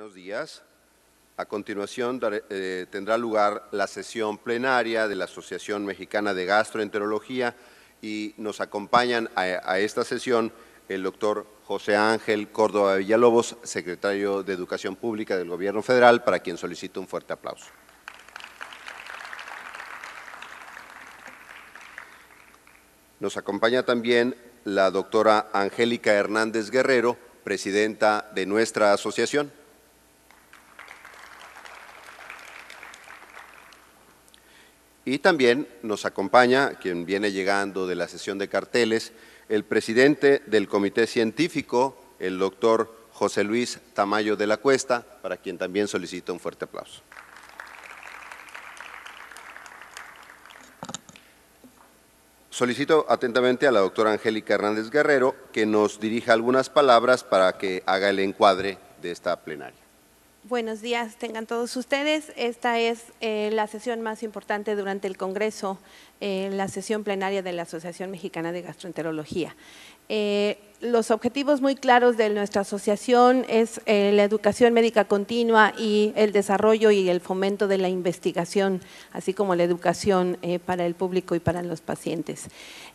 Buenos días. A continuación tendrá lugar la sesión plenaria de la Asociación Mexicana de Gastroenterología y nos acompañan a esta sesión el doctor José Ángel Córdoba Villalobos, secretario de Educación Pública del Gobierno Federal, para quien solicito un fuerte aplauso. Nos acompaña también la doctora Angélica Hernández Guerrero, presidenta de nuestra asociación. Y también nos acompaña, quien viene llegando de la sesión de carteles, el presidente del Comité Científico, el doctor José Luis Tamayo de la Cuesta, para quien también solicito un fuerte aplauso. Solicito atentamente a la doctora Angélica Hernández Guerrero que nos dirija algunas palabras para que haga el encuadre de esta plenaria. Buenos días, tengan todos ustedes. Esta es la sesión más importante durante el Congreso, la sesión plenaria de la Asociación Mexicana de Gastroenterología. Los objetivos muy claros de nuestra asociación es la educación médica continua y el desarrollo y el fomento de la investigación, así como la educación para el público y para los pacientes.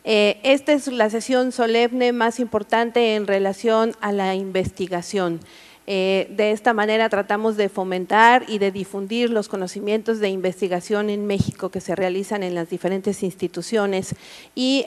Esta es la sesión solemne más importante en relación a la investigación. De esta manera tratamos de fomentar y de difundir los conocimientos de investigación en México que se realizan en las diferentes instituciones y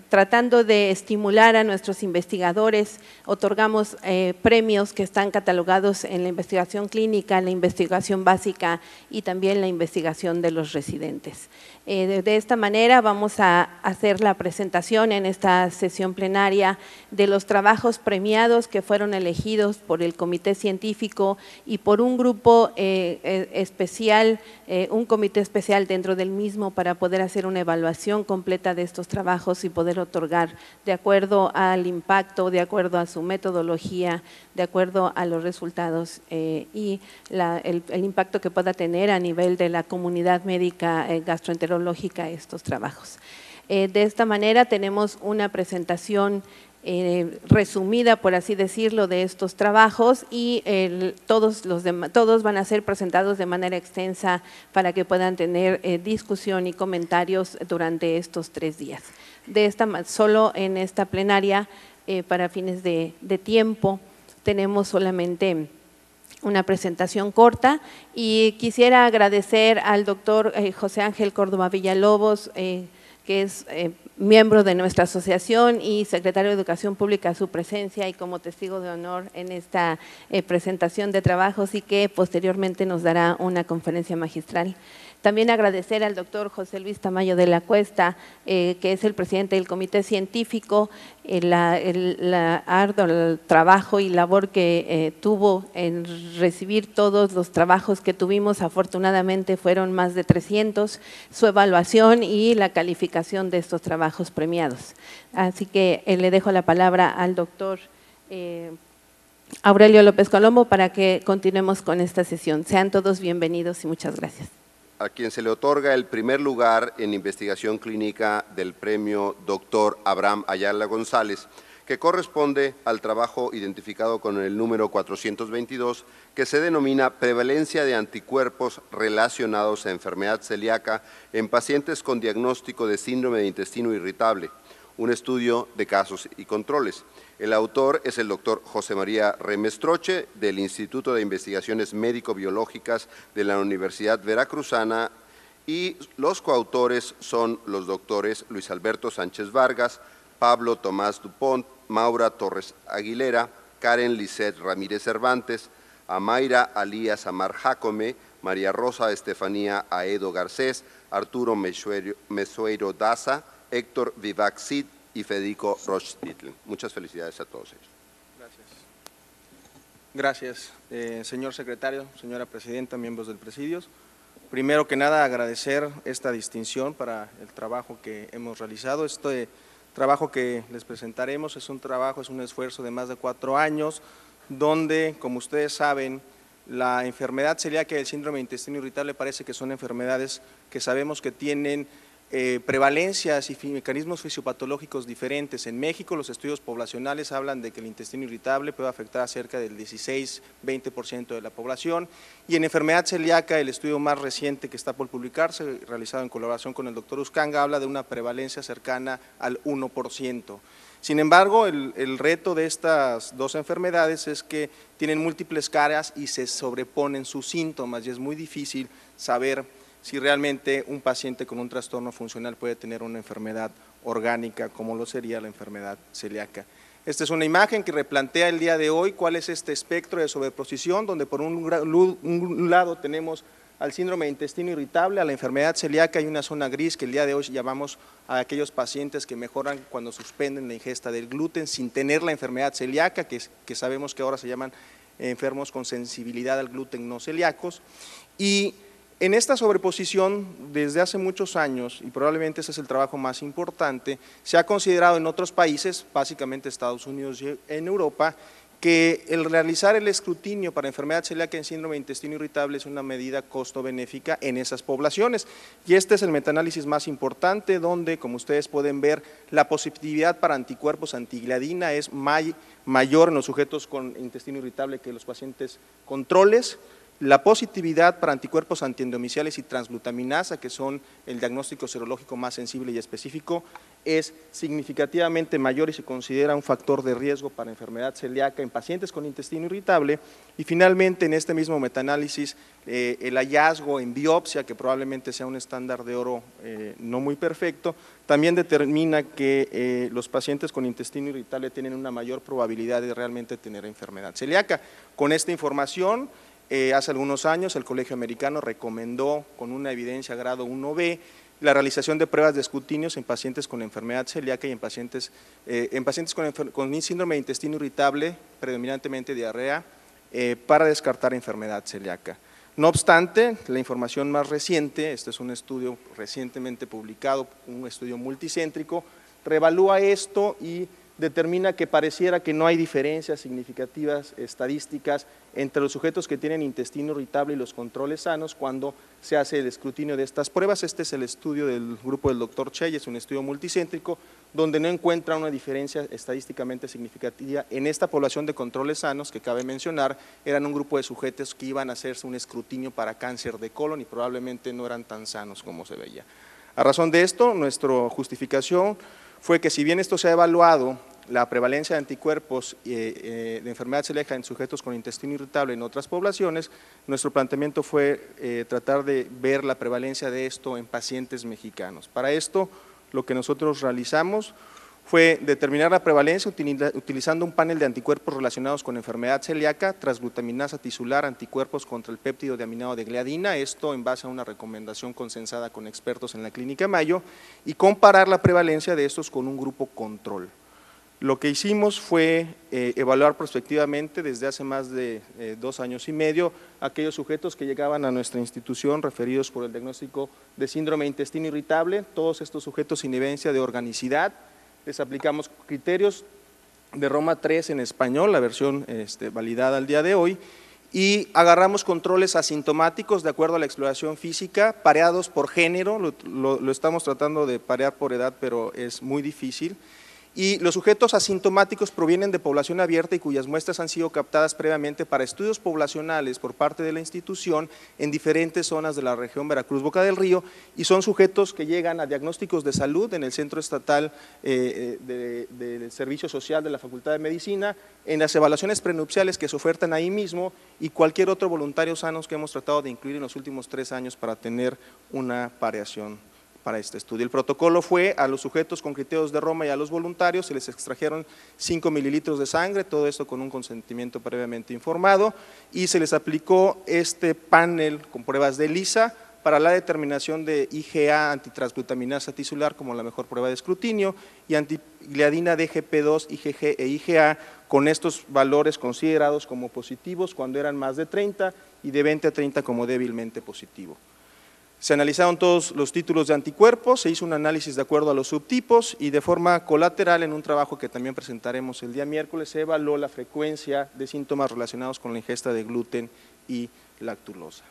tratando de estimular a nuestros investigadores, otorgamos premios que están catalogados en la investigación clínica, la investigación básica y también la investigación de los residentes. De esta manera vamos a hacer la presentación en esta sesión plenaria de los trabajos premiados que fueron elegidos por el Comité Científico y por un grupo especial, un comité especial dentro del mismo para poder hacer una evaluación completa de estos trabajos y poder otorgar de acuerdo al impacto, de acuerdo a su metodología, de acuerdo a los resultados y el impacto que pueda tener a nivel de la comunidad médica gastroenterológica estos trabajos. De esta manera tenemos una presentación resumida, por así decirlo, de estos trabajos y todos van a ser presentados de manera extensa para que puedan tener discusión y comentarios durante estos 3 días. Solo en esta plenaria, para fines de tiempo, tenemos solamente una presentación corta y quisiera agradecer al doctor José Ángel Córdoba Villalobos, que es miembro de nuestra asociación y secretario de Educación Pública, su presencia y como testigo de honor en esta presentación de trabajos y que posteriormente nos dará una conferencia magistral. También agradecer al doctor José Luis Tamayo de la Cuesta, que es el presidente del Comité Científico, el arduo trabajo y labor que tuvo en recibir todos los trabajos que tuvimos. Afortunadamente fueron más de 300, su evaluación y la calificación de estos trabajos premiados. Así que le dejo la palabra al doctor Aurelio López Colombo para que continuemos con esta sesión. Sean todos bienvenidos y muchas gracias. A quien se le otorga el primer lugar en investigación clínica del premio Dr. Abraham Ayala González, que corresponde al trabajo identificado con el número 422, que se denomina Prevalencia de anticuerpos relacionados a enfermedad celíaca en pacientes con diagnóstico de síndrome de intestino irritable, un estudio de casos y controles. El autor es el doctor José María Remestroche, del Instituto de Investigaciones Médico-Biológicas de la Universidad Veracruzana, y los coautores son los doctores Luis Alberto Sánchez Vargas, Pablo Tomás Dupont, Maura Torres Aguilera, Karen Lisset Ramírez Cervantes, Amaira Alías Amar Jacome, María Rosa Estefanía Aedo Garcés, Arturo Mesueiro Daza, Héctor Vivac Cid y Federico Rochstitl. Muchas felicidades a todos ellos. Gracias, señor secretario, señora presidenta, miembros del presidio. Primero que nada, agradecer esta distinción para el trabajo que hemos realizado. Este trabajo que les presentaremos es un esfuerzo de más de 4 años, donde, como ustedes saben, la enfermedad celíaca y el síndrome de intestino irritable parece que son enfermedades que sabemos que tienen prevalencias y mecanismos fisiopatológicos diferentes. En México los estudios poblacionales hablan de que el intestino irritable puede afectar a cerca del 16-20% de la población, y en enfermedad celíaca el estudio más reciente que está por publicarse, realizado en colaboración con el doctor Uscanga, habla de una prevalencia cercana al 1%. Sin embargo, el reto de estas dos enfermedades es que tienen múltiples caras y se sobreponen sus síntomas, y es muy difícil saber si realmente un paciente con un trastorno funcional puede tener una enfermedad orgánica como lo sería la enfermedad celíaca. Esta es una imagen que replantea el día de hoy cuál es este espectro de sobreposición, donde por un lado tenemos al síndrome de intestino irritable, a la enfermedad celíaca, hay una zona gris que el día de hoy llamamos a aquellos pacientes que mejoran cuando suspenden la ingesta del gluten sin tener la enfermedad celíaca, que sabemos que ahora se llaman enfermos con sensibilidad al gluten no celíacos. Y en esta sobreposición, desde hace muchos años, y probablemente ese es el trabajo más importante, se ha considerado en otros países, básicamente Estados Unidos y en Europa, que el realizar el escrutinio para enfermedad celíaca en síndrome de intestino irritable es una medida costo-benéfica en esas poblaciones. Y este es el metaanálisis más importante, donde, como ustedes pueden ver, la positividad para anticuerpos antigliadina es mayor en los sujetos con intestino irritable que en los pacientes controles. La positividad para anticuerpos antiendomiciales y transglutaminasa, que son el diagnóstico serológico más sensible y específico, es significativamente mayor y se considera un factor de riesgo para enfermedad celíaca en pacientes con intestino irritable. Y finalmente, en este mismo metaanálisis, el hallazgo en biopsia, que probablemente sea un estándar de oro no muy perfecto, también determina que los pacientes con intestino irritable tienen una mayor probabilidad de realmente tener enfermedad celíaca. Con esta información, hace algunos años el Colegio Americano recomendó con una evidencia grado 1B la realización de pruebas de escrutinios en pacientes con enfermedad celíaca y en pacientes con síndrome de intestino irritable, predominantemente diarrea, para descartar enfermedad celíaca. No obstante, la información más reciente, este es un estudio recientemente publicado, un estudio multicéntrico, reevalúa esto y determina que pareciera que no hay diferencias significativas estadísticas entre los sujetos que tienen intestino irritable y los controles sanos cuando se hace el escrutinio de estas pruebas. Este es el estudio del grupo del doctor Chey, es un estudio multicéntrico donde no encuentra una diferencia estadísticamente significativa en esta población de controles sanos, que cabe mencionar, eran un grupo de sujetos que iban a hacerse un escrutinio para cáncer de colon y probablemente no eran tan sanos como se veía. A razón de esto, nuestra justificación fue que si bien esto se ha evaluado la prevalencia de anticuerpos de enfermedad celíaca en sujetos con intestino irritable en otras poblaciones, nuestro planteamiento fue tratar de ver la prevalencia de esto en pacientes mexicanos. Para esto, lo que nosotros realizamos fue determinar la prevalencia utilizando un panel de anticuerpos relacionados con enfermedad celíaca, transglutaminasa tisular, anticuerpos contra el péptido de aminado de gliadina, esto en base a una recomendación consensada con expertos en la Clínica Mayo, y comparar la prevalencia de estos con un grupo control. Lo que hicimos fue evaluar prospectivamente desde hace más de 2 años y medio aquellos sujetos que llegaban a nuestra institución referidos por el diagnóstico de síndrome de intestino irritable, todos estos sujetos sin evidencia de organicidad. Les aplicamos criterios de Roma 3 en español, la versión validada al día de hoy, y agarramos controles asintomáticos de acuerdo a la exploración física, pareados por género, lo estamos tratando de parear por edad, pero es muy difícil. Y los sujetos asintomáticos provienen de población abierta y cuyas muestras han sido captadas previamente para estudios poblacionales por parte de la institución en diferentes zonas de la región Veracruz-Boca del Río, y son sujetos que llegan a diagnósticos de salud en el Centro Estatal del Servicio Social de la Facultad de Medicina, en las evaluaciones prenupciales que se ofertan ahí mismo y cualquier otro voluntario sanos que hemos tratado de incluir en los últimos 3 años para tener una pareación para este estudio. El protocolo fue a los sujetos con criterios de Roma y a los voluntarios, se les extrajeron 5 mililitros de sangre, todo esto con un consentimiento previamente informado, y se les aplicó este panel con pruebas de ELISA para la determinación de IgA antitransglutaminasa tisular como la mejor prueba de escrutinio y antigliadina DGP2, IgG e IgA con estos valores considerados como positivos cuando eran más de 30 y de 20 a 30 como débilmente positivo. Se analizaron todos los títulos de anticuerpos, se hizo un análisis de acuerdo a los subtipos y de forma colateral en un trabajo que también presentaremos el día miércoles se evaluó la frecuencia de síntomas relacionados con la ingesta de gluten y lactulosa.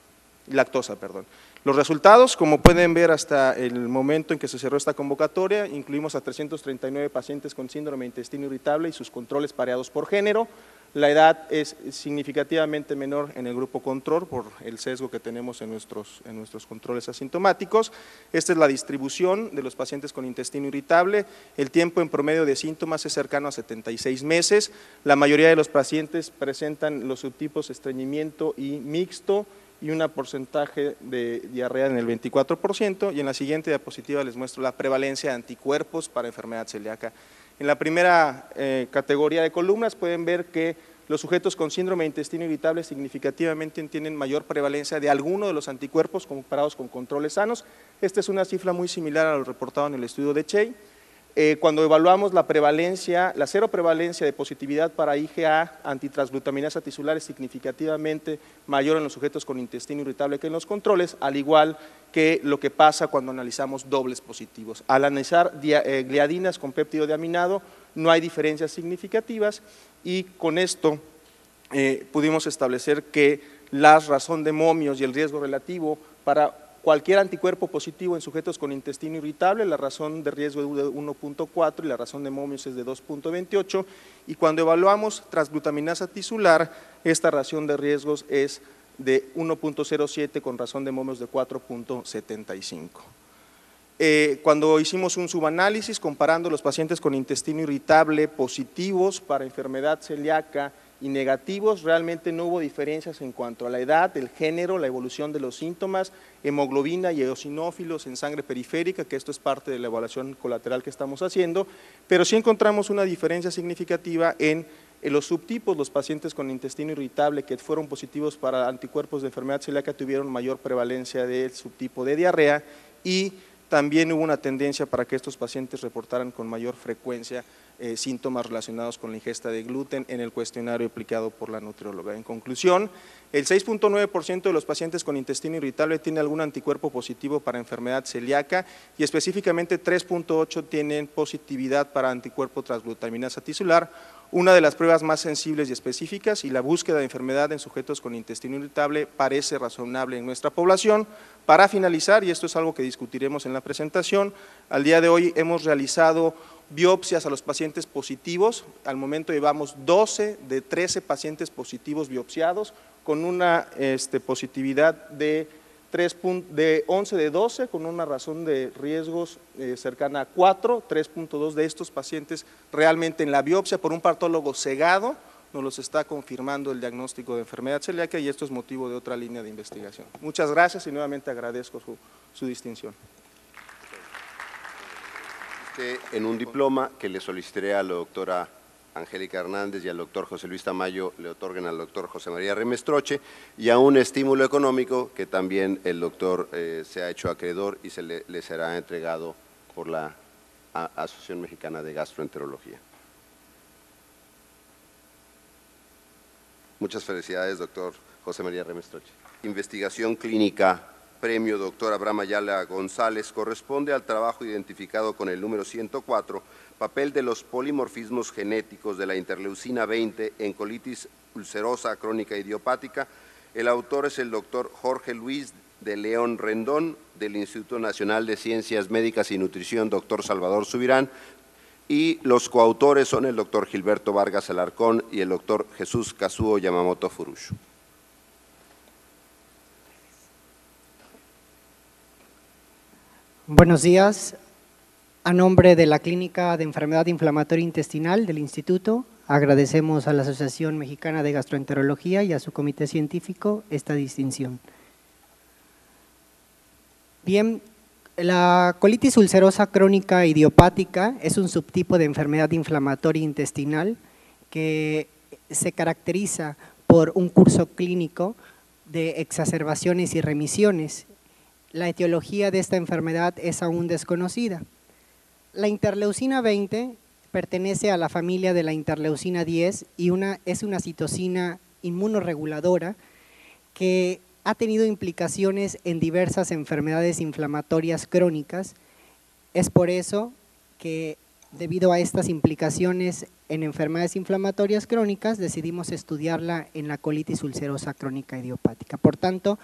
lactosa, perdón. Los resultados, como pueden ver hasta el momento en que se cerró esta convocatoria, incluimos a 339 pacientes con síndrome de intestino irritable y sus controles pareados por género. La edad es significativamente menor en el grupo control por el sesgo que tenemos en nuestros controles asintomáticos. Esta es la distribución de los pacientes con intestino irritable. El tiempo en promedio de síntomas es cercano a 76 meses. La mayoría de los pacientes presentan los subtipos estreñimiento y mixto, y un porcentaje de diarrea en el 24%, y en la siguiente diapositiva les muestro la prevalencia de anticuerpos para enfermedad celíaca. En la primera categoría de columnas pueden ver que los sujetos con síndrome de intestino irritable significativamente tienen mayor prevalencia de alguno de los anticuerpos comparados con controles sanos. Esta es una cifra muy similar a lo reportado en el estudio de Chey. Cuando evaluamos la prevalencia, la cero prevalencia de positividad para IgA antitransglutaminasa tisular es significativamente mayor en los sujetos con intestino irritable que en los controles, al igual que lo que pasa cuando analizamos dobles positivos. Al analizar gliadinas con péptido de aminado no hay diferencias significativas, y con esto pudimos establecer que la razón de momios y el riesgo relativo para cualquier anticuerpo positivo en sujetos con intestino irritable, la razón de riesgo es de 1.4 y la razón de momios es de 2.28, y cuando evaluamos transglutaminasa tisular, esta razón de riesgos es de 1.07 con razón de momios de 4.75. Cuando hicimos un subanálisis comparando los pacientes con intestino irritable positivos para enfermedad celíaca y negativos, realmente no hubo diferencias en cuanto a la edad, el género, la evolución de los síntomas, hemoglobina y eosinófilos en sangre periférica, que esto es parte de la evaluación colateral que estamos haciendo, pero sí encontramos una diferencia significativa en los subtipos. Los pacientes con intestino irritable que fueron positivos para anticuerpos de enfermedad celíaca tuvieron mayor prevalencia del subtipo de diarrea, y también hubo una tendencia para que estos pacientes reportaran con mayor frecuencia síntomas relacionados con la ingesta de gluten en el cuestionario aplicado por la nutrióloga. En conclusión, el 6.9% de los pacientes con intestino irritable tiene algún anticuerpo positivo para enfermedad celíaca, y específicamente 3.8 tienen positividad para anticuerpo transglutaminasa tisular, una de las pruebas más sensibles y específicas, y la búsqueda de enfermedad en sujetos con intestino irritable parece razonable en nuestra población. Para finalizar, y esto es algo que discutiremos en la presentación, al día de hoy hemos realizado biopsias a los pacientes positivos. Al momento llevamos 12 de 13 pacientes positivos biopsiados con una positividad de 11 de 12, con una razón de riesgos cercana a 4, 3.2 de estos pacientes realmente en la biopsia por un patólogo cegado nos los está confirmando el diagnóstico de enfermedad celíaca, y esto es motivo de otra línea de investigación. Muchas gracias y nuevamente agradezco su distinción. En un diploma que le solicitaré a la doctora Angélica Hernández y al doctor José Luis Tamayo le otorguen al doctor José María Remestroche, y a un estímulo económico que también el doctor se ha hecho acreedor y le será entregado por la Asociación Mexicana de Gastroenterología. Muchas felicidades, doctor José María Remestroche. Investigación clínica, premio doctor Abraham Ayala González, corresponde al trabajo identificado con el número 104, papel de los polimorfismos genéticos de la interleucina 20 en colitis ulcerosa crónica idiopática. El autor es el doctor Jorge Luis de León Rendón, del Instituto Nacional de Ciencias Médicas y Nutrición, doctor Salvador Subirán, y los coautores son el doctor Gilberto Vargas Alarcón y el doctor Jesús Kazuo Yamamoto Furushu. Buenos días. A nombre de la Clínica de Enfermedad Inflamatoria Intestinal del Instituto, agradecemos a la Asociación Mexicana de Gastroenterología y a su comité científico esta distinción. Bien, la colitis ulcerosa crónica idiopática es un subtipo de enfermedad inflamatoria intestinal que se caracteriza por un curso clínico de exacerbaciones y remisiones. La etiología de esta enfermedad es aún desconocida. La interleucina 20 pertenece a la familia de la interleucina 10 y es una citocina inmunorreguladora que ha tenido implicaciones en diversas enfermedades inflamatorias crónicas. Es por eso que, debido a estas implicaciones en enfermedades inflamatorias crónicas, decidimos estudiarla en la colitis ulcerosa crónica idiopática. Por tanto,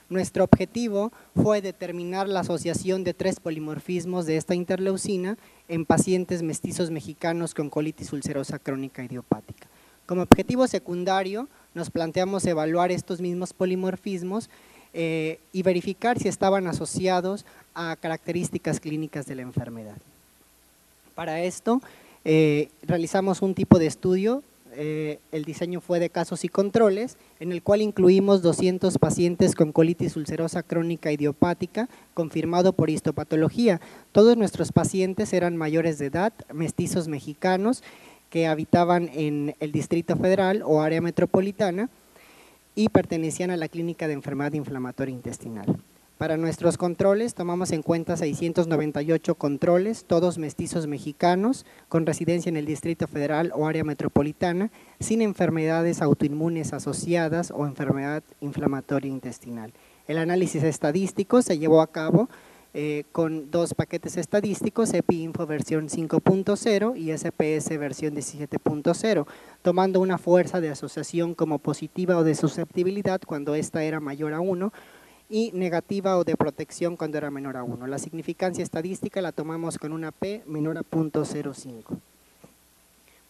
Nuestro objetivo fue determinar la asociación de 3 polimorfismos de esta interleucina en pacientes mestizos mexicanos con colitis ulcerosa crónica idiopática. Como objetivo secundario, nos planteamos evaluar estos mismos polimorfismos y verificar si estaban asociados a características clínicas de la enfermedad. Para esto, realizamos un tipo de estudio. El diseño fue de casos y controles, en el cual incluimos 200 pacientes con colitis ulcerosa crónica idiopática, confirmado por histopatología. Todos nuestros pacientes eran mayores de edad, mestizos mexicanos, que habitaban en el Distrito Federal o área metropolitana y pertenecían a la clínica de enfermedad inflamatoria intestinal. Para nuestros controles tomamos en cuenta 698 controles, todos mestizos mexicanos, con residencia en el Distrito Federal o área metropolitana, sin enfermedades autoinmunes asociadas o enfermedad inflamatoria intestinal. El análisis estadístico se llevó a cabo con 2 paquetes estadísticos, EpiInfo versión 5.0 y SPS versión 17.0, tomando una fuerza de asociación como positiva o de susceptibilidad cuando esta era mayor a 1, y negativa o de protección cuando era menor a 1. La significancia estadística la tomamos con una P menor a 0.05.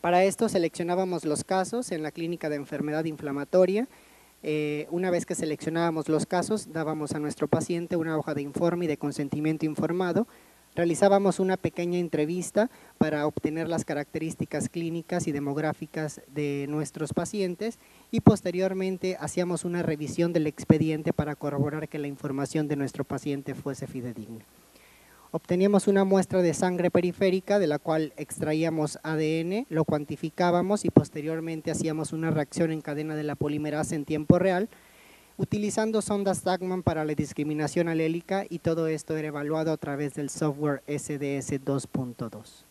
Para esto seleccionábamos los casos en la clínica de enfermedad inflamatoria. Una vez que seleccionábamos los casos, dábamos a nuestro paciente una hoja de informe y de consentimiento informado. Realizábamos una pequeña entrevista para obtener las características clínicas y demográficas de nuestros pacientes y posteriormente hacíamos una revisión del expediente para corroborar que la información de nuestro paciente fuese fidedigna. Obteníamos una muestra de sangre periférica de la cual extraíamos ADN, lo cuantificábamos y posteriormente hacíamos una reacción en cadena de la polimerasa en tiempo real, utilizando sondas Tagman para la discriminación alélica, y todo esto era evaluado a través del software SDS 2.2.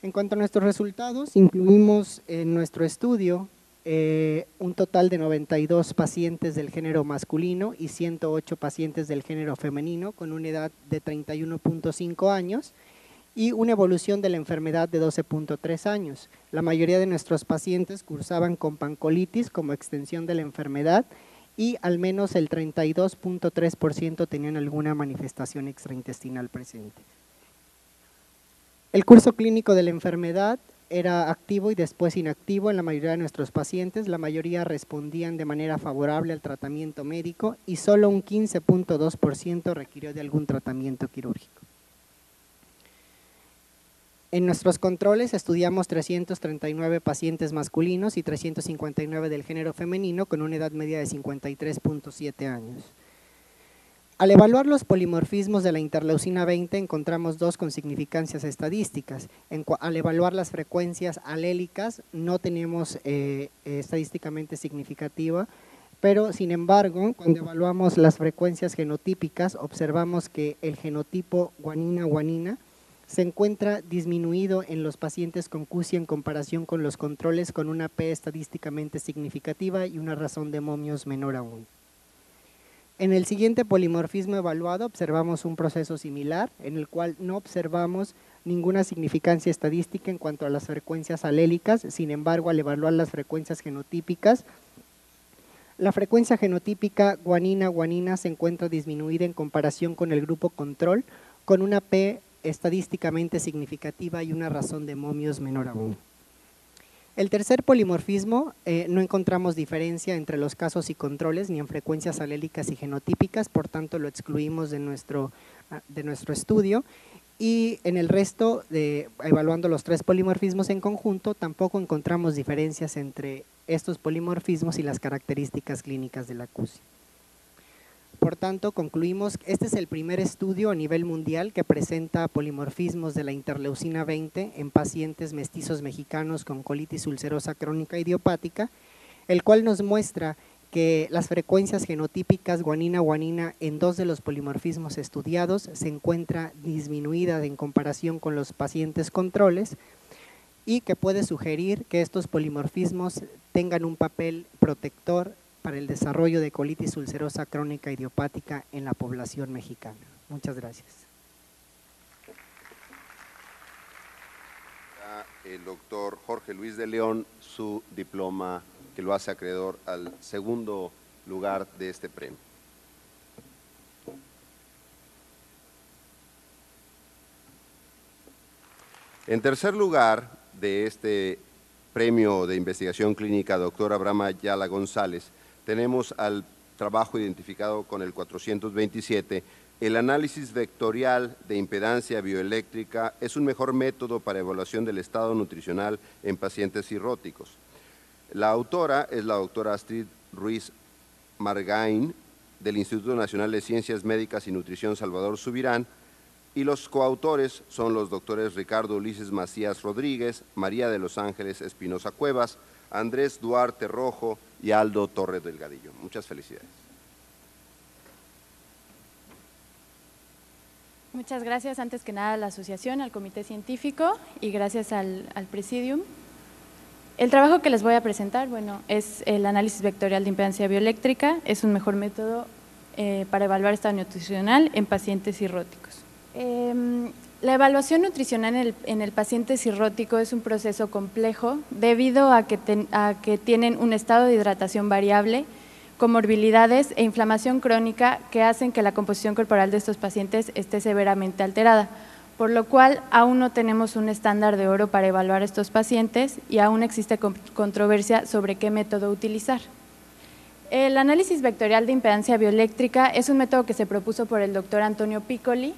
En cuanto a nuestros resultados, incluimos en nuestro estudio un total de 92 pacientes del género masculino y 108 pacientes del género femenino con una edad de 31.5 años y una evolución de la enfermedad de 12.3 años. La mayoría de nuestros pacientes cursaban con pancolitis como extensión de la enfermedad y al menos el 32.3% tenían alguna manifestación extraintestinal presente. El curso clínico de la enfermedad era activo y después inactivo en la mayoría de nuestros pacientes. La mayoría respondían de manera favorable al tratamiento médico y solo un 15.2% requirió de algún tratamiento quirúrgico. En nuestros controles estudiamos 339 pacientes masculinos y 359 del género femenino con una edad media de 53.7 años. Al evaluar los polimorfismos de la interleucina 20 encontramos 2 con significancias estadísticas. Al evaluar las frecuencias alélicas no tenemos estadísticamente significativa, pero sin embargo cuando evaluamos las frecuencias genotípicas observamos que el genotipo guanina-guanina se encuentra disminuido en los pacientes con CUSI en comparación con los controles con una P estadísticamente significativa y una razón de momios menor a 1. En el siguiente polimorfismo evaluado observamos un proceso similar en el cual no observamos ninguna significancia estadística en cuanto a las frecuencias alélicas. Sin embargo, al evaluar las frecuencias genotípicas, la frecuencia genotípica guanina-guanina se encuentra disminuida en comparación con el grupo control con una P estadísticamente significativa y una razón de momios menor a 1. El tercer polimorfismo, no encontramos diferencia entre los casos y controles ni en frecuencias alélicas y genotípicas, por tanto lo excluimos de nuestro estudio, y en el resto, evaluando los 3 polimorfismos en conjunto, tampoco encontramos diferencias entre estos polimorfismos y las características clínicas de la CUSI. Por tanto, concluimos que este es el primer estudio a nivel mundial que presenta polimorfismos de la interleucina 20 en pacientes mestizos mexicanos con colitis ulcerosa crónica idiopática, el cual nos muestra que las frecuencias genotípicas guanina-guanina en 2 de los polimorfismos estudiados se encuentra disminuida en comparación con los pacientes controles y que puede sugerir que estos polimorfismos tengan un papel protector para el desarrollo de colitis ulcerosa crónica idiopática en la población mexicana. Muchas gracias. El doctor Jorge Luis de León, su diploma que lo hace acreedor al segundo lugar de este premio. En tercer lugar de este premio de investigación clínica doctor Abraham Ayala González, tenemos al trabajo identificado con el 427, el análisis vectorial de impedancia bioeléctrica es un mejor método para evaluación del estado nutricional en pacientes cirróticos. La autora es la doctora Astrid Ruiz Margain, del Instituto Nacional de Ciencias Médicas y Nutrición Salvador Subirán, y los coautores son los doctores Ricardo Ulises Macías Rodríguez, María de los Ángeles Espinosa Cuevas, Andrés Duarte Rojo y Aldo Torres Delgadillo. Muchas felicidades. Muchas gracias, antes que nada, a la asociación, al comité científico y gracias al Presidium. El trabajo que les voy a presentar, bueno, es el análisis vectorial de impedancia bioeléctrica, es un mejor método para evaluar estado nutricional en pacientes cirróticos. La evaluación nutricional en el paciente cirrótico es un proceso complejo debido a que tienen un estado de hidratación variable, comorbilidades e inflamación crónica que hacen que la composición corporal de estos pacientes esté severamente alterada, por lo cual aún no tenemos un estándar de oro para evaluar a estos pacientes y aún existe controversia sobre qué método utilizar. El análisis vectorial de impedancia bioeléctrica es un método que se propuso por el doctor Antonio Piccoli,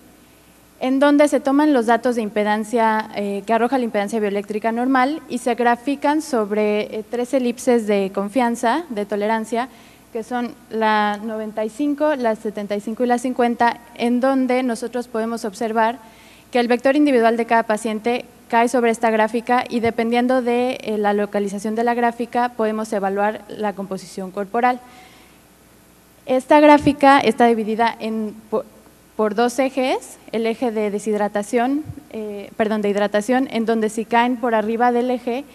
en donde se toman los datos de impedancia que arroja la impedancia bioeléctrica normal y se grafican sobre 3 elipses de confianza, de tolerancia, que son la 95, la 75 y la 50, en donde nosotros podemos observar que el vector individual de cada paciente cae sobre esta gráfica y dependiendo de la localización de la gráfica podemos evaluar la composición corporal. Esta gráfica está dividida por 2 ejes, el eje de deshidratación, de hidratación, en donde si caen por arriba del eje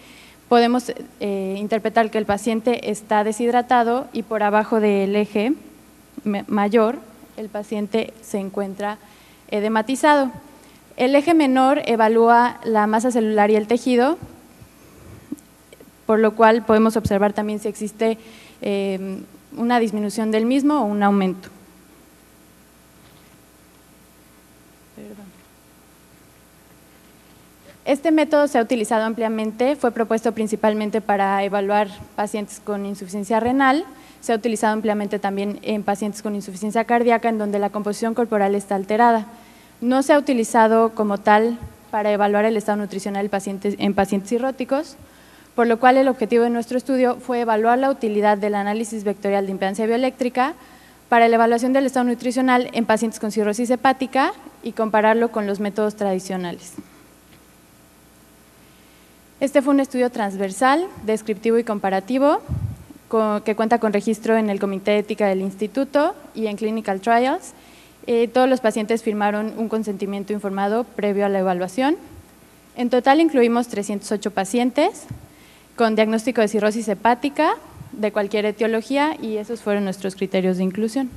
podemos interpretar que el paciente está deshidratado y por abajo del eje mayor el paciente se encuentra edematizado. El eje menor evalúa la masa celular y el tejido, por lo cual podemos observar también si existe una disminución del mismo o un aumento. Este método se ha utilizado ampliamente, fue propuesto principalmente para evaluar pacientes con insuficiencia renal, se ha utilizado ampliamente también en pacientes con insuficiencia cardíaca en donde la composición corporal está alterada. No se ha utilizado como tal para evaluar el estado nutricional en pacientes cirróticos, por lo cual el objetivo de nuestro estudio fue evaluar la utilidad del análisis vectorial de impedancia bioeléctrica para la evaluación del estado nutricional en pacientes con cirrosis hepática y compararlo con los métodos tradicionales. Este fue un estudio transversal, descriptivo y comparativo, que cuenta con registro en el Comité de Ética del Instituto y en Clinical Trials. Todos los pacientes firmaron un consentimiento informado previo a la evaluación. En total incluimos 308 pacientes con diagnóstico de cirrosis hepática de cualquier etiología y esos fueron nuestros criterios de inclusión.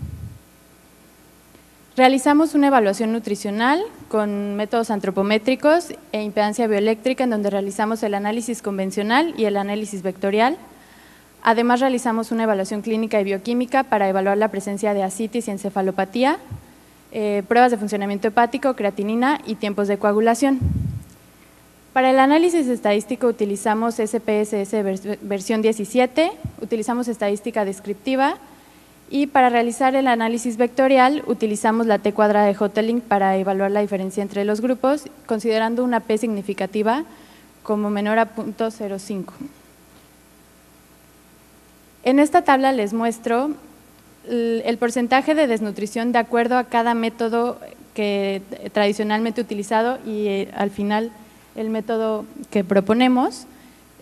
Realizamos una evaluación nutricional con métodos antropométricos e impedancia bioeléctrica en donde realizamos el análisis convencional y el análisis vectorial. Además realizamos una evaluación clínica y bioquímica para evaluar la presencia de ascitis y encefalopatía, pruebas de funcionamiento hepático, creatinina y tiempos de coagulación. Para el análisis estadístico utilizamos SPSS versión 17, utilizamos estadística descriptiva y para realizar el análisis vectorial utilizamos la T cuadrada de Hotelling para evaluar la diferencia entre los grupos, considerando una P significativa como menor a 0.05. En esta tabla les muestro el porcentaje de desnutrición de acuerdo a cada método que tradicionalmente utilizado y al final el método que proponemos,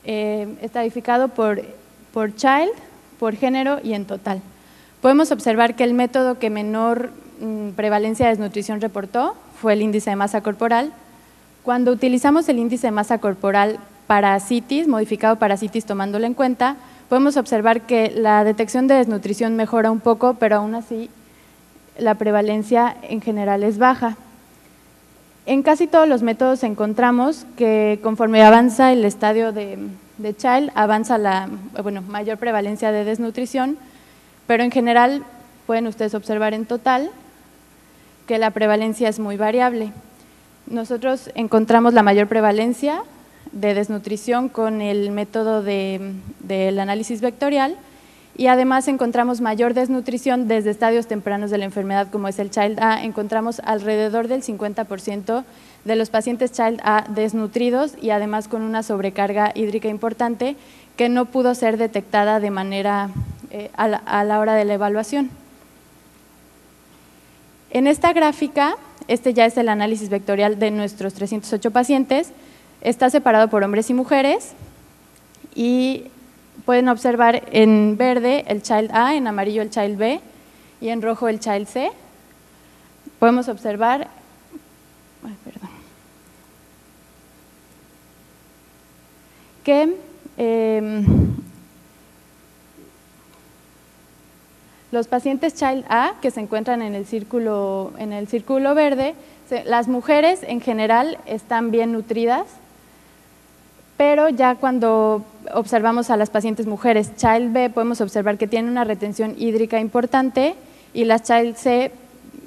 estratificado por child, por género y en total. Podemos observar que el método que menor prevalencia de desnutrición reportó fue el índice de masa corporal. Cuando utilizamos el índice de masa corporal para ascitis, modificado para ascitis tomándolo en cuenta, podemos observar que la detección de desnutrición mejora un poco, pero aún así la prevalencia en general es baja. En casi todos los métodos encontramos que conforme avanza el estadio de Child, avanza la mayor prevalencia de desnutrición, pero en general pueden ustedes observar en total que la prevalencia es muy variable. Nosotros encontramos la mayor prevalencia de desnutrición con el método del análisis vectorial y además encontramos mayor desnutrición desde estadios tempranos de la enfermedad como es el Child A. Encontramos alrededor del 50% de los pacientes Child A desnutridos y además con una sobrecarga hídrica importante que no pudo ser detectada de manera a la hora de la evaluación. En esta gráfica, este ya es el análisis vectorial de nuestros 308 pacientes, está separado por hombres y mujeres y pueden observar en verde el Child A, en amarillo el Child B y en rojo el Child C. Podemos observar, que los pacientes Child A que se encuentran en el círculo verde, las mujeres en general están bien nutridas, pero ya cuando observamos a las pacientes mujeres Child B podemos observar que tienen una retención hídrica importante y las Child C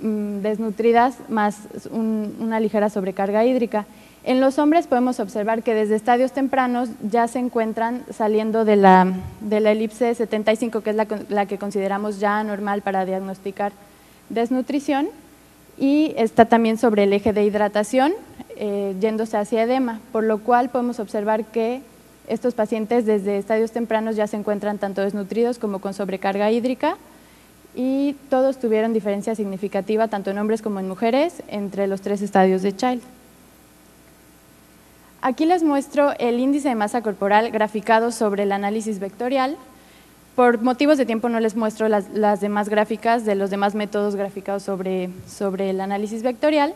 desnutridas más una ligera sobrecarga hídrica. En los hombres podemos observar que desde estadios tempranos ya se encuentran saliendo de la elipse 75, que es la que consideramos ya normal para diagnosticar desnutrición, y está también sobre el eje de hidratación, yéndose hacia edema, por lo cual podemos observar que estos pacientes desde estadios tempranos ya se encuentran tanto desnutridos como con sobrecarga hídrica, y todos tuvieron diferencia significativa tanto en hombres como en mujeres entre los 3 estadios de Child. Aquí les muestro el índice de masa corporal graficado sobre el análisis vectorial. Por motivos de tiempo no les muestro las demás gráficas de los demás métodos graficados sobre el análisis vectorial,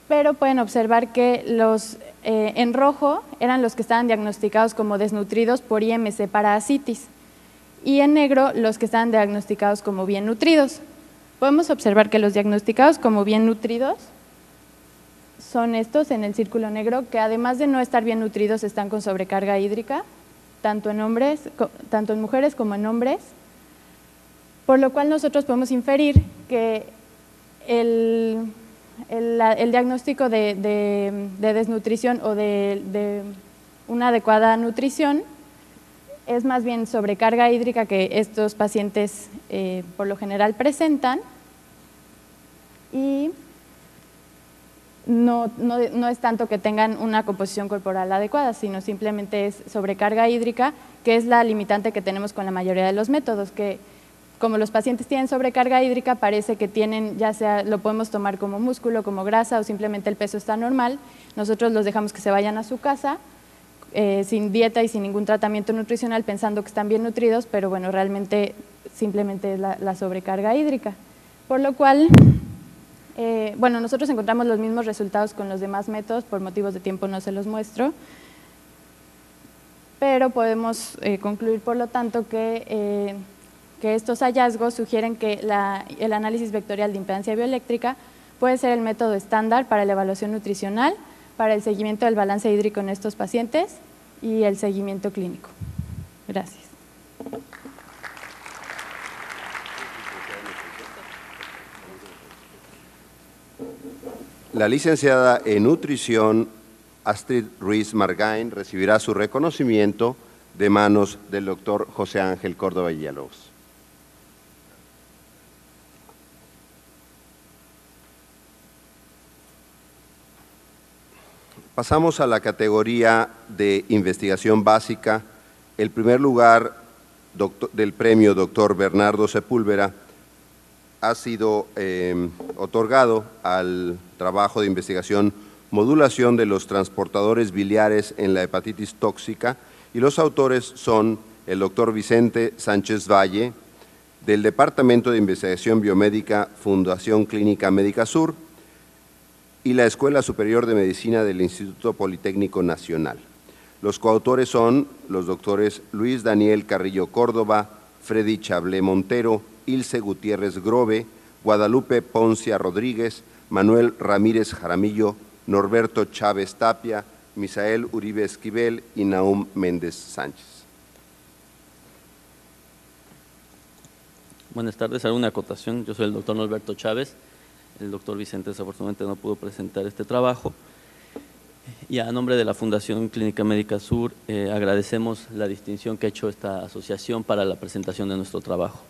pero pueden observar que los en rojo eran los que estaban diagnosticados como desnutridos por IMC para ascitis y en negro los que estaban diagnosticados como bien nutridos. Podemos observar que los diagnosticados como bien nutridos son estos en el círculo negro, que además de no estar bien nutridos están con sobrecarga hídrica, tanto en mujeres como en hombres, por lo cual nosotros podemos inferir que el diagnóstico de desnutrición o de una adecuada nutrición es más bien sobrecarga hídrica que estos pacientes por lo general presentan, y no es tanto que tengan una composición corporal adecuada, sino simplemente es sobrecarga hídrica, que es la limitante que tenemos con la mayoría de los métodos, que como los pacientes tienen sobrecarga hídrica, parece que tienen, ya sea lo podemos tomar como músculo, como grasa o simplemente el peso está normal, nosotros los dejamos que se vayan a su casa sin dieta y sin ningún tratamiento nutricional pensando que están bien nutridos, pero bueno, realmente simplemente es la sobrecarga hídrica, por lo cual bueno, nosotros encontramos los mismos resultados con los demás métodos, por motivos de tiempo no se los muestro, pero podemos concluir por lo tanto que estos hallazgos sugieren que el análisis vectorial de impedancia bioeléctrica puede ser el método estándar para la evaluación nutricional, para el seguimiento del balance hídrico en estos pacientes y el seguimiento clínico. Gracias. La licenciada en nutrición Astrid Ruiz Margain recibirá su reconocimiento de manos del doctor José Ángel Córdoba Villalobos. Pasamos a la categoría de investigación básica. El primer lugar del premio Dr. Bernardo Sepúlveda ha sido otorgado al trabajo de investigación modulación de los transportadores biliares en la hepatitis tóxica, y los autores son el doctor Vicente Sánchez Valle, del Departamento de Investigación Biomédica Fundación Clínica Médica Sur, y la Escuela Superior de Medicina del Instituto Politécnico Nacional. Los coautores son los doctores Luis Daniel Carrillo Córdoba, Freddy Chablé Montero, Ilse Gutiérrez Grove, Guadalupe Poncia Rodríguez, Manuel Ramírez Jaramillo, Norberto Chávez Tapia, Misael Uribe Esquivel y Nahum Méndez Sánchez. Buenas tardes. Alguna acotación. Yo soy el doctor Norberto Chávez. El doctor Vicente desafortunadamente no pudo presentar este trabajo. Y a nombre de la Fundación Clínica Médica Sur, agradecemos la distinción que ha hecho esta asociación para la presentación de nuestro trabajo.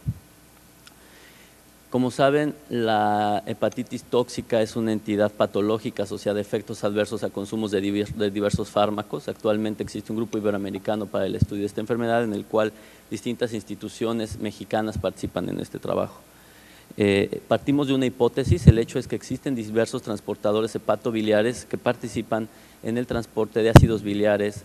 Como saben, la hepatitis tóxica es una entidad patológica asociada a efectos adversos a consumos de diversos fármacos. Actualmente existe un grupo iberoamericano para el estudio de esta enfermedad en el cual distintas instituciones mexicanas participan en este trabajo. Partimos de una hipótesis. El hecho es que existen diversos transportadores hepatobiliares que participan en el transporte de ácidos biliares,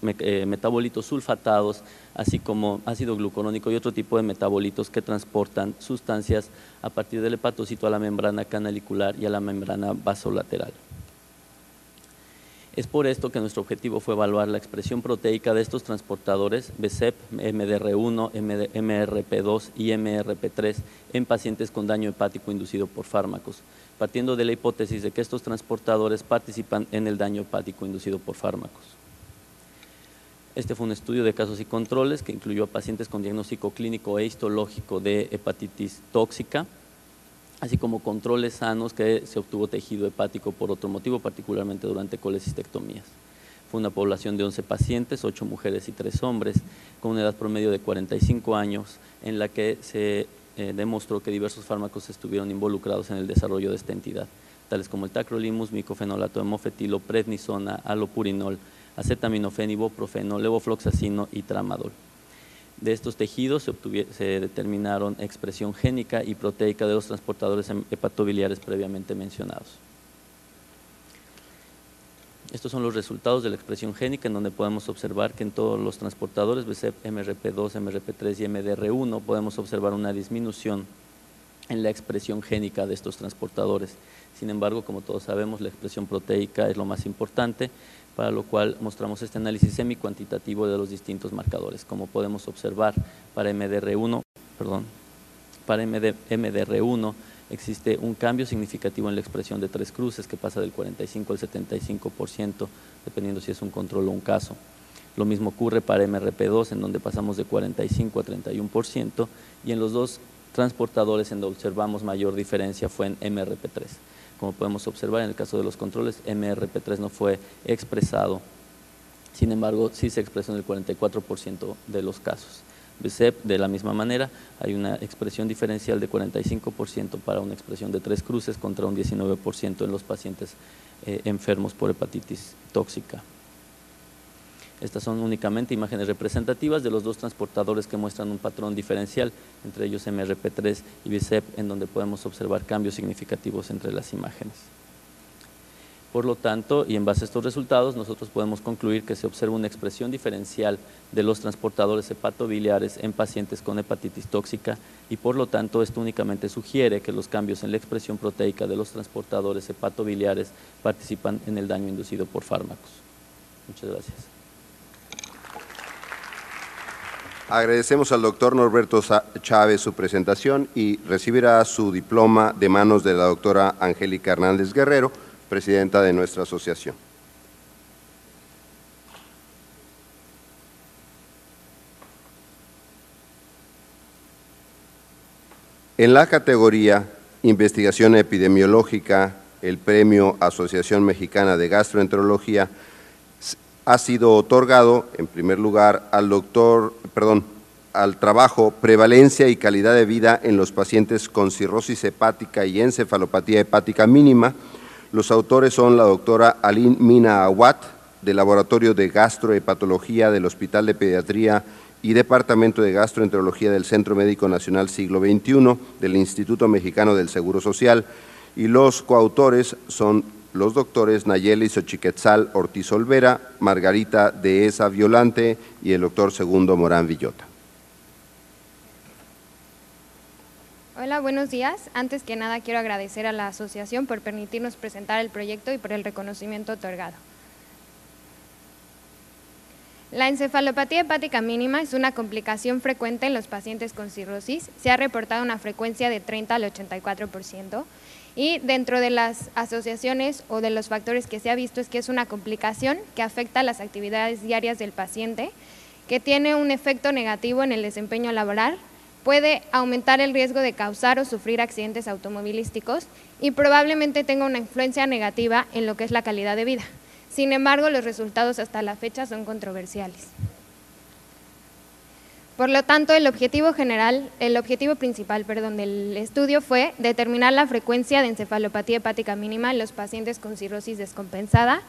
metabolitos sulfatados, así como ácido glucurónico y otro tipo de metabolitos que transportan sustancias a partir del hepatocito a la membrana canalicular y a la membrana vasolateral. Es por esto que nuestro objetivo fue evaluar la expresión proteica de estos transportadores BSEP, MDR1, MRP2 y MRP3 en pacientes con daño hepático inducido por fármacos, partiendo de la hipótesis de que estos transportadores participan en el daño hepático inducido por fármacos. Este fue un estudio de casos y controles que incluyó a pacientes con diagnóstico clínico e histológico de hepatitis tóxica, así como controles sanos que se obtuvo tejido hepático por otro motivo, particularmente durante colecistectomías. Fue una población de 11 pacientes, 8 mujeres y 3 hombres, con una edad promedio de 45 años, en la que se demostró que diversos fármacos estuvieron involucrados en el desarrollo de esta entidad, tales como el tacrolimus, micofenolato de mofetilo, prednisona, alopurinol, acetaminofén, ibuprofeno, levofloxacino y tramadol. De estos tejidos se determinaron expresión génica y proteica de los transportadores hepatobiliares previamente mencionados. Estos son los resultados de la expresión génica, en donde podemos observar que en todos los transportadores BSEP, MRP2, MRP3 y MDR1 podemos observar una disminución en la expresión génica de estos transportadores. Sin embargo, como todos sabemos, la expresión proteica es lo más importante, para lo cual mostramos este análisis semi-cuantitativo de los distintos marcadores. Como podemos observar, para MDR1 existe un cambio significativo en la expresión de 3 cruces que pasa del 45 al 75%, dependiendo si es un control o un caso. Lo mismo ocurre para MRP2, en donde pasamos de 45 a 31%, y en los dos transportadores en donde observamos mayor diferencia fue en MRP3. Como podemos observar, en el caso de los controles, MRP3 no fue expresado, sin embargo, sí se expresó en el 44% de los casos. BSEP, de la misma manera, hay una expresión diferencial de 45% para una expresión de 3 cruces contra un 19% en los pacientes enfermos por hepatitis tóxica. Estas son únicamente imágenes representativas de los dos transportadores que muestran un patrón diferencial, entre ellos MRP3 y BSEP, en donde podemos observar cambios significativos entre las imágenes. Por lo tanto, y en base a estos resultados, nosotros podemos concluir que se observa una expresión diferencial de los transportadores hepatobiliares en pacientes con hepatitis tóxica y por lo tanto esto únicamente sugiere que los cambios en la expresión proteica de los transportadores hepatobiliares participan en el daño inducido por fármacos. Muchas gracias. Agradecemos al doctor Norberto Chávez su presentación y recibirá su diploma de manos de la doctora Angélica Hernández Guerrero, presidenta de nuestra asociación. En la categoría Investigación Epidemiológica, el premio Asociación Mexicana de Gastroenterología ha sido otorgado, en primer lugar, al trabajo Prevalencia y Calidad de Vida en los pacientes con cirrosis hepática y encefalopatía hepática mínima. Los autores son la doctora Aline Mina Awad, del Laboratorio de Gastrohepatología del Hospital de Pediatría y Departamento de Gastroenterología del Centro Médico Nacional Siglo XXI del Instituto Mexicano del Seguro Social, y los coautores son los doctores Nayeli Xochiquetzal Ortiz Olvera, Margarita Dehesa Violante y el doctor Segundo Morán Villota. Hola, buenos días. Antes que nada quiero agradecer a la asociación por permitirnos presentar el proyecto y por el reconocimiento otorgado. La encefalopatía hepática mínima es una complicación frecuente en los pacientes con cirrosis. Se ha reportado una frecuencia de 30 al 84%. Y dentro de las asociaciones o de los factores que se ha visto es que es una complicación que afecta las actividades diarias del paciente, que tiene un efecto negativo en el desempeño laboral, puede aumentar el riesgo de causar o sufrir accidentes automovilísticos y probablemente tenga una influencia negativa en lo que es la calidad de vida. Sin embargo, los resultados hasta la fecha son controversiales. Por lo tanto, el objetivo principal del estudio fue determinar la frecuencia de encefalopatía hepática mínima en los pacientes con cirrosis descompensada,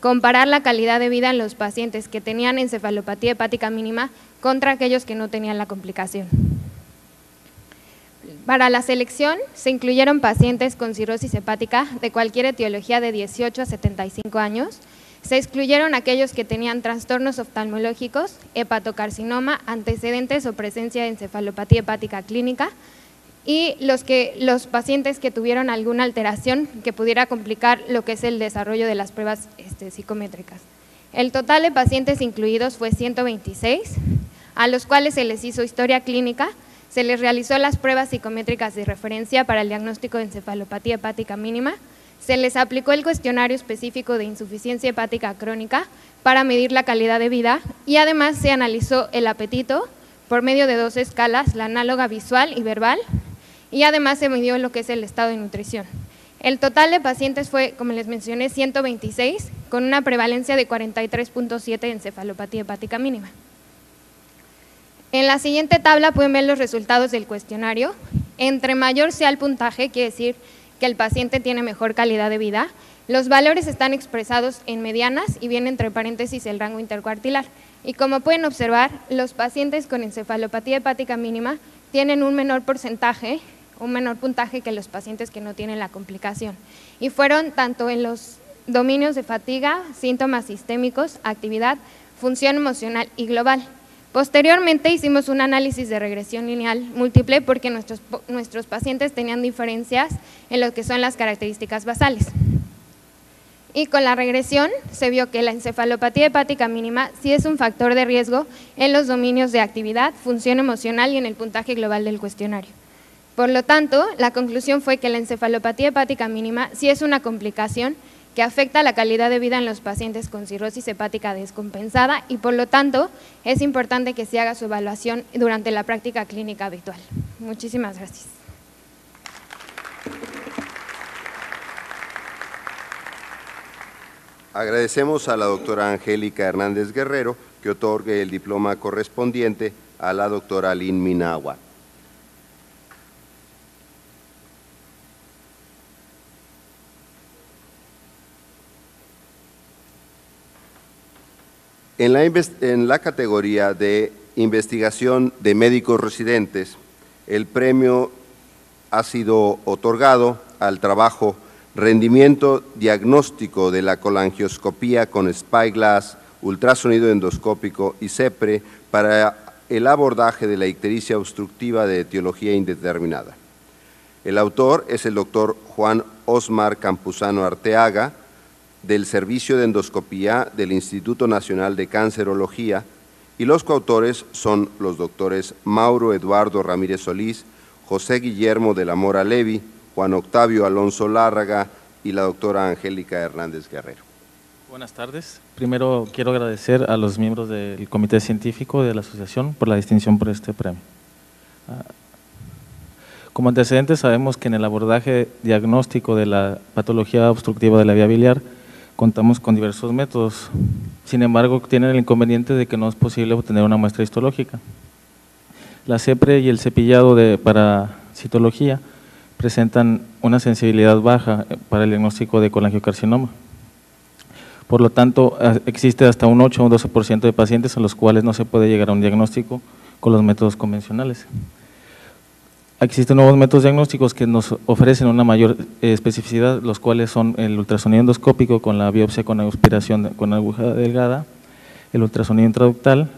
comparar la calidad de vida en los pacientes que tenían encefalopatía hepática mínima contra aquellos que no tenían la complicación. Para la selección se incluyeron pacientes con cirrosis hepática de cualquier etiología de 18 a 75 años, se excluyeron aquellos que tenían trastornos oftalmológicos, hepatocarcinoma, antecedentes o presencia de encefalopatía hepática clínica y los pacientes que tuvieron alguna alteración que pudiera complicar lo que es el desarrollo de las pruebas psicométricas. El total de pacientes incluidos fue 126, a los cuales se les hizo historia clínica, se les realizó las pruebas psicométricas de referencia para el diagnóstico de encefalopatía hepática mínima, se les aplicó el cuestionario específico de insuficiencia hepática crónica para medir la calidad de vida y además se analizó el apetito por medio de 2 escalas, la análoga visual y verbal, y además se midió lo que es el estado de nutrición. El total de pacientes fue, como les mencioné, 126, con una prevalencia de 43.7 de encefalopatía hepática mínima. En la siguiente tabla pueden ver los resultados del cuestionario. Entre mayor sea el puntaje, quiere decir que el paciente tiene mejor calidad de vida. Los valores están expresados en medianas y viene entre paréntesis el rango intercuartilar. Y como pueden observar, los pacientes con encefalopatía hepática mínima tienen un menor puntaje que los pacientes que no tienen la complicación. Y fueron tanto en los dominios de fatiga, síntomas sistémicos, actividad, función emocional y global. Posteriormente hicimos un análisis de regresión lineal múltiple porque nuestros pacientes tenían diferencias en lo que son las características basales. Y con la regresión se vio que la encefalopatía hepática mínima sí es un factor de riesgo en los dominios de actividad, función emocional y en el puntaje global del cuestionario. Por lo tanto, la conclusión fue que la encefalopatía hepática mínima sí es una complicación que afecta la calidad de vida en los pacientes con cirrosis hepática descompensada y por lo tanto es importante que se haga su evaluación durante la práctica clínica habitual. Muchísimas gracias. Agradecemos a la doctora Angélica Hernández Guerrero que otorgue el diploma correspondiente a la doctora Lynn Minagua. En la categoría de investigación de médicos residentes, el premio ha sido otorgado al trabajo Rendimiento diagnóstico de la colangioscopía con Spyglass, ultrasonido endoscópico y CEPRE para el abordaje de la ictericia obstructiva de etiología indeterminada. El autor es el doctor Juan Osmar Campuzano Arteaga, del Servicio de Endoscopía del Instituto Nacional de Cancerología, y los coautores son los doctores Mauro Eduardo Ramírez Solís, José Guillermo de la Mora Levi, Juan Octavio Alonso Lárraga y la doctora Angélica Hernández Guerrero. Buenas tardes. Primero quiero agradecer a los miembros del Comité Científico de la Asociación por la distinción por este premio. Como antecedentes sabemos que en el abordaje diagnóstico de la patología obstructiva de la vía biliar contamos con diversos métodos, sin embargo tienen el inconveniente de que no es posible obtener una muestra histológica. La CEPRE y el cepillado para citología presentan una sensibilidad baja para el diagnóstico de colangiocarcinoma. Por lo tanto, existe hasta un 8 o un 12% de pacientes a los cuales no se puede llegar a un diagnóstico con los métodos convencionales. Existen nuevos métodos diagnósticos que nos ofrecen una mayor especificidad, los cuales son el ultrasonido endoscópico con la biopsia con aspiración con aguja delgada, el ultrasonido intraductal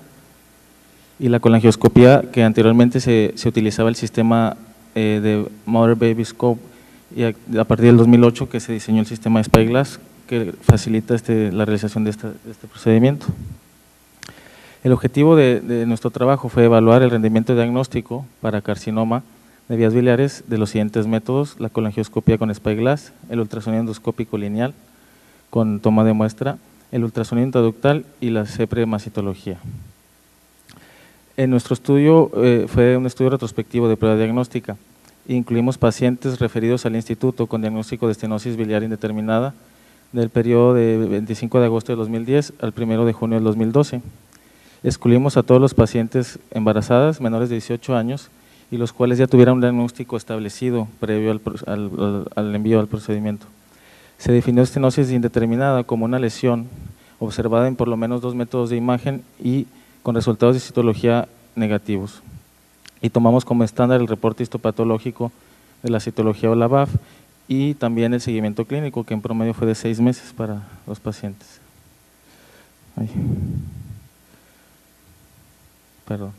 y la colangioscopía, que anteriormente se utilizaba el sistema de Mother Baby Scope, y a partir del 2008 que se diseñó el sistema de Spyglass que facilita la realización de este procedimiento. El objetivo de nuestro trabajo fue evaluar el rendimiento diagnóstico para carcinoma de vías biliares de los siguientes métodos: la colangioscopía con Spyglass, el ultrasonido endoscópico lineal con toma de muestra, el ultrasonido intraductal y la CEPRE más citología. En nuestro estudio fue un estudio retrospectivo de prueba diagnóstica. Incluimos pacientes referidos al instituto con diagnóstico de estenosis biliar indeterminada del periodo de 25 de agosto de 2010 al 1 de junio del 2012. Excluimos a todos los pacientes embarazadas menores de 18 años y los cuales ya tuvieran un diagnóstico establecido previo al envío al procedimiento. Se definió estenosis indeterminada como una lesión observada en por lo menos 2 métodos de imagen y con resultados de citología negativos. Y tomamos como estándar el reporte histopatológico de la citología o la BAF y también el seguimiento clínico, que en promedio fue de 6 meses para los pacientes. Ay. Perdón.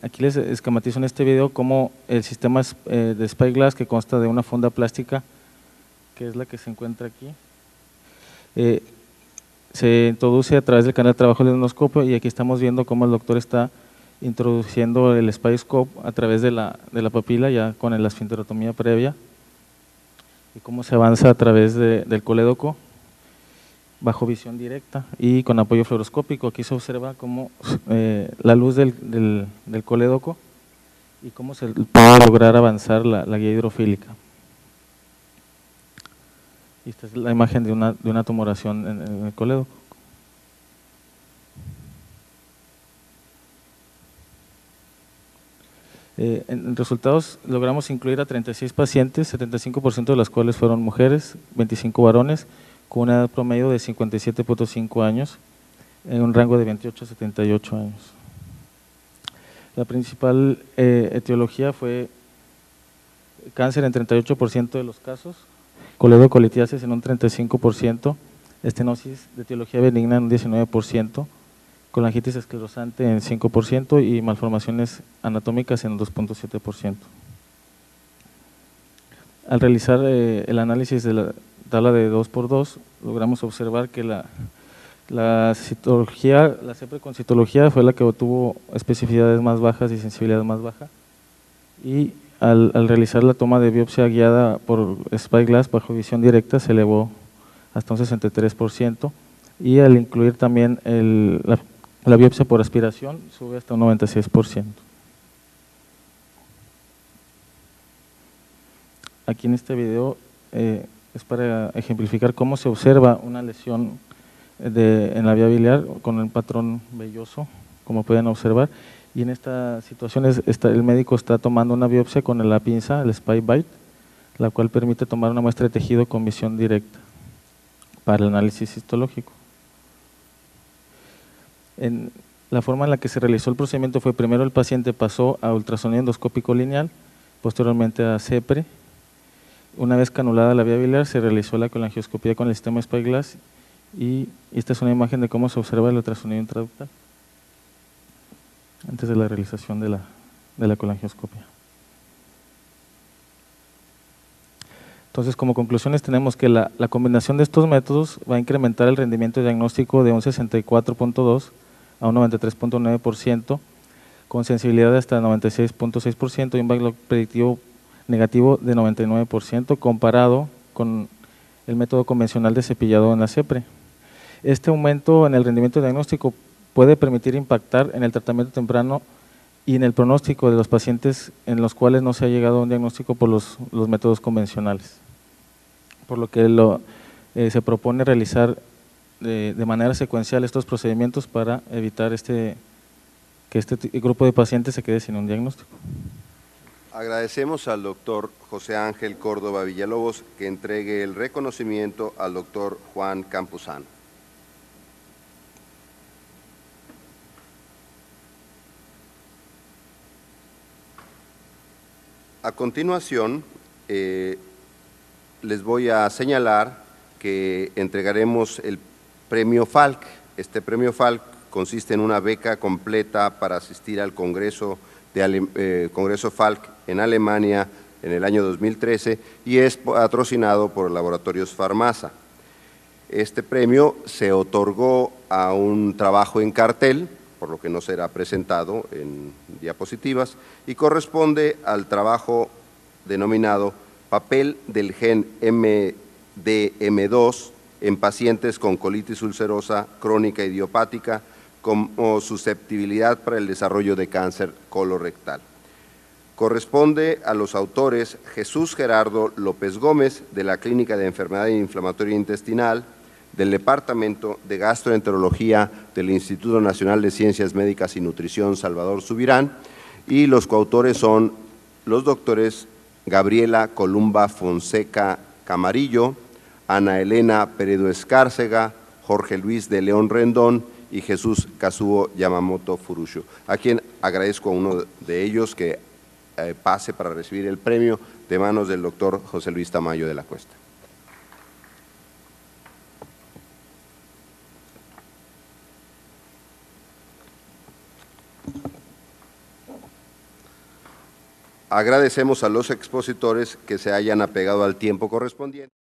Aquí les esquematizo en este video cómo el sistema de Spyglass, que consta de una funda plástica, que es la que se encuentra aquí, se introduce a través del canal de trabajo del endoscopio, y aquí estamos viendo cómo el doctor está introduciendo el Spyscope a través de la papila, ya con la esfinterotomía previa, y cómo se avanza a través del colédoco bajo visión directa y con apoyo fluoroscópico. Aquí se observa cómo la luz del colédoco y cómo se puede lograr avanzar la guía hidrofílica. Y esta es la imagen de una tumoración en el colédoco. En resultados logramos incluir a 36 pacientes, 75% de las cuales fueron mujeres, 25 varones, con una edad promedio de 57.5 años, en un rango de 28 a 78 años. La principal etiología fue cáncer en 38% de los casos, coledocolitiasis en un 35%, estenosis de etiología benigna en un 19%, colangitis esclerosante en 5% y malformaciones anatómicas en un 2.7%. Al realizar el análisis de la tabla de 2×2, logramos observar que la citología, la CEPRE con citología fue la que obtuvo especificidades más bajas y sensibilidad más baja, y al realizar la toma de biopsia guiada por Spyglass bajo visión directa se elevó hasta un 63%, y al incluir también la biopsia por aspiración sube hasta un 96%. Aquí en este video es para ejemplificar cómo se observa una lesión en la vía biliar con el patrón velloso, como pueden observar, y en esta situación el médico está tomando una biopsia con la pinza, el SpyBite, la cual permite tomar una muestra de tejido con visión directa para el análisis histológico. En la forma en la que se realizó el procedimiento fue: primero el paciente pasó a ultrasonido endoscópico lineal, posteriormente a CEPRE. Una vez canulada la vía biliar se realizó la colangioscopía con el sistema Spyglass, y esta es una imagen de cómo se observa el ultrasonido intraductal antes de la realización de la colangioscopia. Entonces, como conclusiones tenemos que la combinación de estos métodos va a incrementar el rendimiento diagnóstico de un 64.2 a un 93.9%, con sensibilidad de hasta 96.6% y un backlog predictivo negativo de 99%, comparado con el método convencional de cepillado en la CEPRE. Este aumento en el rendimiento diagnóstico puede permitir impactar en el tratamiento temprano y en el pronóstico de los pacientes en los cuales no se ha llegado a un diagnóstico por los métodos convencionales, por lo que se propone realizar de manera secuencial estos procedimientos para evitar que este grupo de pacientes se quede sin un diagnóstico. Agradecemos al doctor José Ángel Córdoba Villalobos que entregue el reconocimiento al doctor Juan Campuzano. A continuación, les voy a señalar que entregaremos el premio Falk. Este premio Falk consiste en una beca completa para asistir al Congreso Falk en Alemania en el año 2013 y es patrocinado por Laboratorios Farmasa. Este premio se otorgó a un trabajo en cartel, por lo que no será presentado en diapositivas, y corresponde al trabajo denominado Papel del gen MDM2 en pacientes con colitis ulcerosa crónica idiopática como susceptibilidad para el desarrollo de cáncer colorectal. Corresponde a los autores Jesús Gerardo López Gómez, de la Clínica de Enfermedad Inflamatoria Intestinal, del Departamento de Gastroenterología del Instituto Nacional de Ciencias Médicas y Nutrición Salvador Subirán, y los coautores son los doctores Gabriela Columba Fonseca Camarillo, Ana Elena Peredo Escárcega, Jorge Luis de León Rendón y Jesús Kazuo Yamamoto Furusho, a quien agradezco a uno de ellos que pase para recibir el premio de manos del doctor José Luis Tamayo de la Cuesta. Agradecemos a los expositores que se hayan apegado al tiempo correspondiente.